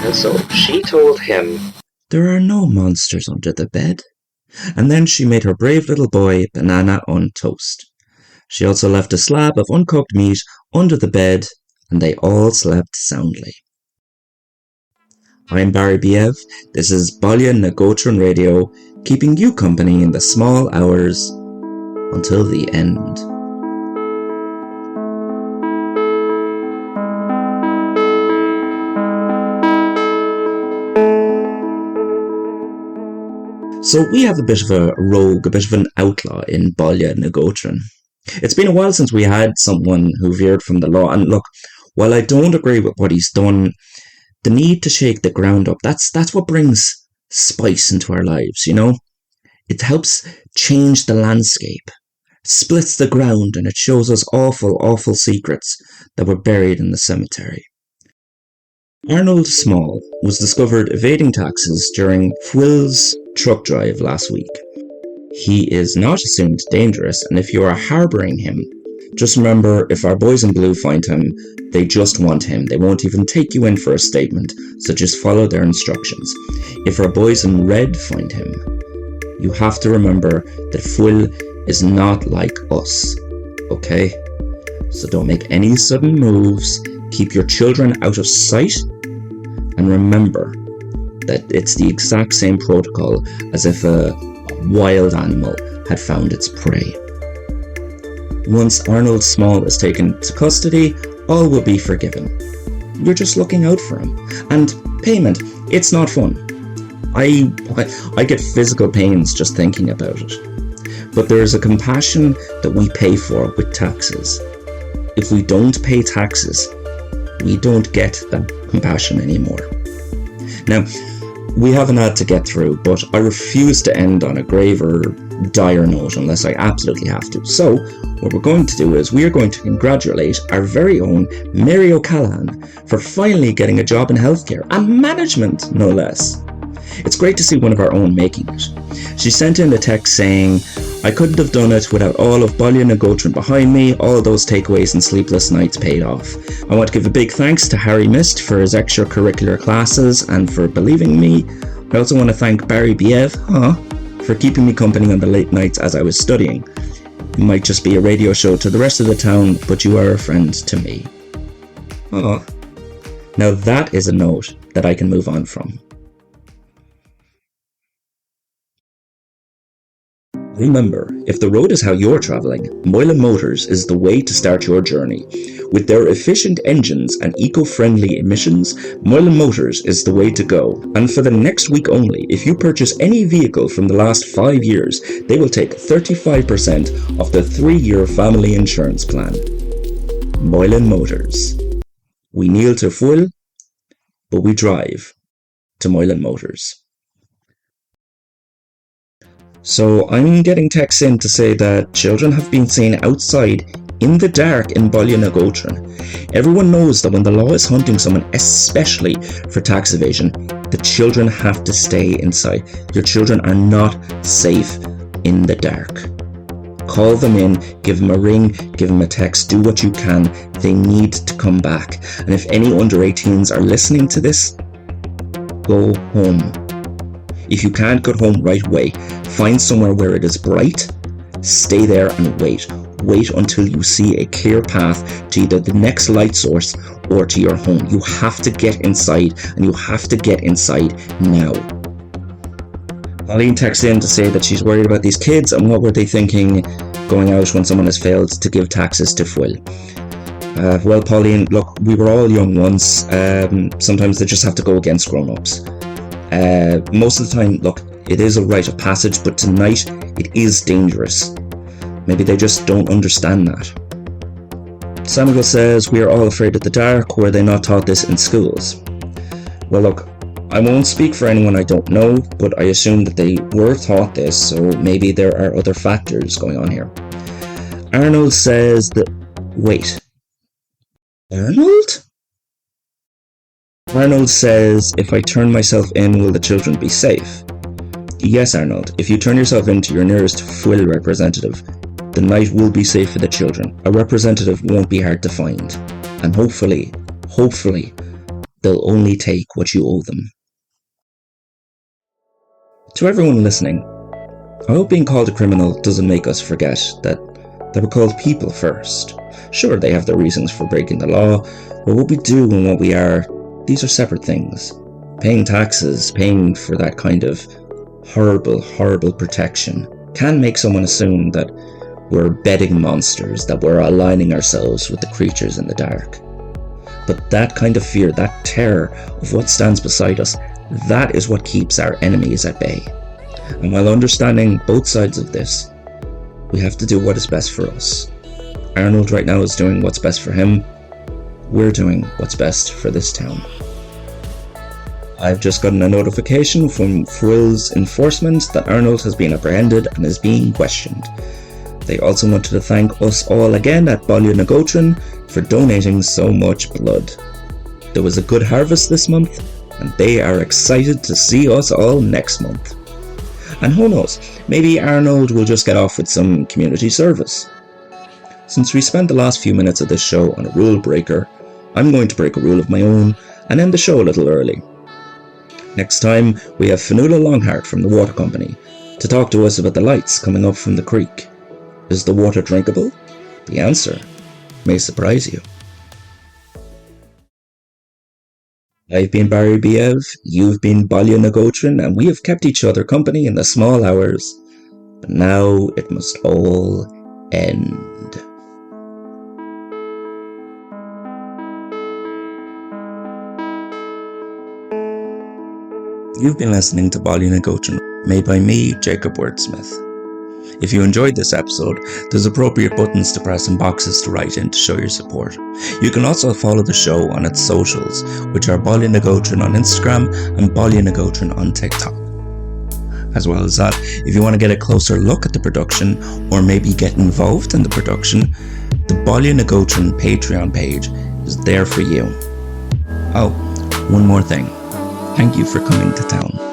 And so she told him, "There are no monsters under the bed." And then she made her brave little boy banana on toast. She also left a slab of uncooked meat under the bed, and they all slept soundly. I'm Barry Biev. This is Baile na Gótrin Radio, keeping you company in the small hours until the end. So we have a bit of a rogue, a bit of an outlaw in Baile na Gótrin. It's been a while since we had someone who veered from the law, and look, while I don't agree with what he's done, the need to shake the ground up, that's what brings spice into our lives, you know? It helps change the landscape, splits the ground, and it shows us awful, awful secrets that were buried in the cemetery. Arnold Small was discovered evading taxes during Phil's truck drive last week. He is not assumed dangerous, and if you are harbouring him, just remember, if our boys in blue find him, they just want him. They won't even take you in for a statement, so just follow their instructions. If our boys in red find him, you have to remember that Phil is not like us, okay? So don't make any sudden moves, keep your children out of sight, and remember that it's the exact same protocol as if a wild animal had found its prey. Once Arnold Small is taken to custody, all will be forgiven. You're just looking out for him. And payment, it's not fun. I get physical pains just thinking about it. But there is a compassion that we pay for with taxes. If we don't pay taxes, we don't get that compassion anymore. Now, we have an ad to get through, but I refuse to end on a grave or dire note unless I absolutely have to. So, what we're going to do is we are going to congratulate our very own Mary O'Callaghan for finally getting a job in healthcare, and management, no less. It's great to see one of our own making it. She sent in a text saying, "I couldn't have done it without all of Baile na Gótrin behind me. All those takeaways and sleepless nights paid off. I want to give a big thanks to Harry Mist for his extracurricular classes and for believing me. I also want to thank Barry Biev, for keeping me company on the late nights as I was studying. You might just be a radio show to the rest of the town, but you are a friend to me." Now that is a note that I can move on from. Remember, if the road is how you're travelling, Moylan Motors is the way to start your journey. With their efficient engines and eco-friendly emissions, Moylan Motors is the way to go. And for the next week only, if you purchase any vehicle from the last 5 years, they will take 35% off the 3-year family insurance plan. Moylan Motors. We kneel to Phil, but we drive to Moylan Motors. So I'm getting texts in to say that children have been seen outside in the dark in Baile na Gótrin. Everyone knows that when the law is hunting someone, especially for tax evasion, the children have to stay inside. Your children are not safe in the dark. Call them in, give them a ring, give them a text, do what you can. They need to come back. And if any under 18s are listening to this, go home. If you can't go home right away, find somewhere where it is bright, stay there and wait. Wait until you see a clear path to either the next light source or to your home. You have to get inside, and you have to get inside now. Pauline texts in to say that she's worried about these kids and what were they thinking going out when someone has failed to give taxes to Phil. Well, Pauline, look, we were all young once. Sometimes they just have to go against grown-ups. Most of the time, look, it is a rite of passage, but tonight it is dangerous. Maybe they just don't understand that. Samuel says, "We are all afraid of the dark. Were they not taught this in schools?" Well, look, I won't speak for anyone I don't know, but I assume that they were taught this, so maybe there are other factors going on here. Arnold says that... Wait. Arnold? Arnold says, "If I turn myself in, will the children be safe?" Yes, Arnold, if you turn yourself into your nearest Phil representative, the night will be safe for the children. A representative won't be hard to find. And hopefully, they'll only take what you owe them. To everyone listening, I hope being called a criminal doesn't make us forget that they were called people first. Sure, they have their reasons for breaking the law, but what we do and what we are, these are separate things. Paying taxes, paying for that kind of horrible, horrible protection can make someone assume that we're bedding monsters, that we're aligning ourselves with the creatures in the dark. But that kind of fear, that terror of what stands beside us, that is what keeps our enemies at bay. And while understanding both sides of this, we have to do what is best for us. Arnold right now is doing what's best for him. We're doing what's best for this town. I've just gotten a notification from Frill's enforcement that Arnold has been apprehended and is being questioned. They also wanted to thank us all again at Baile na Gótrin for donating so much blood. There was a good harvest this month, and they are excited to see us all next month. And who knows, maybe Arnold will just get off with some community service. Since we spent the last few minutes of this show on a rule breaker, I'm going to break a rule of my own and end the show a little early. Next time, we have Fionnuala Longheart from the water company to talk to us about the lights coming up from the creek. Is the water drinkable? The answer may surprise you. I've been Barry Biev, you've been Baile na Gótrin, and we have kept each other company in the small hours. But now it must all end. You've been listening to Baile na Gótrin, made by me, Jacob Wordsmith. If you enjoyed this episode, there's appropriate buttons to press and boxes to write in to show your support. You can also follow the show on its socials, which are Baile na Gótrin on Instagram and Baile na Gótrin on TikTok. As well as that, if you want to get a closer look at the production, or maybe get involved in the production, the Baile na Gótrin Patreon page is there for you. Oh, one more thing. Thank you for coming to town.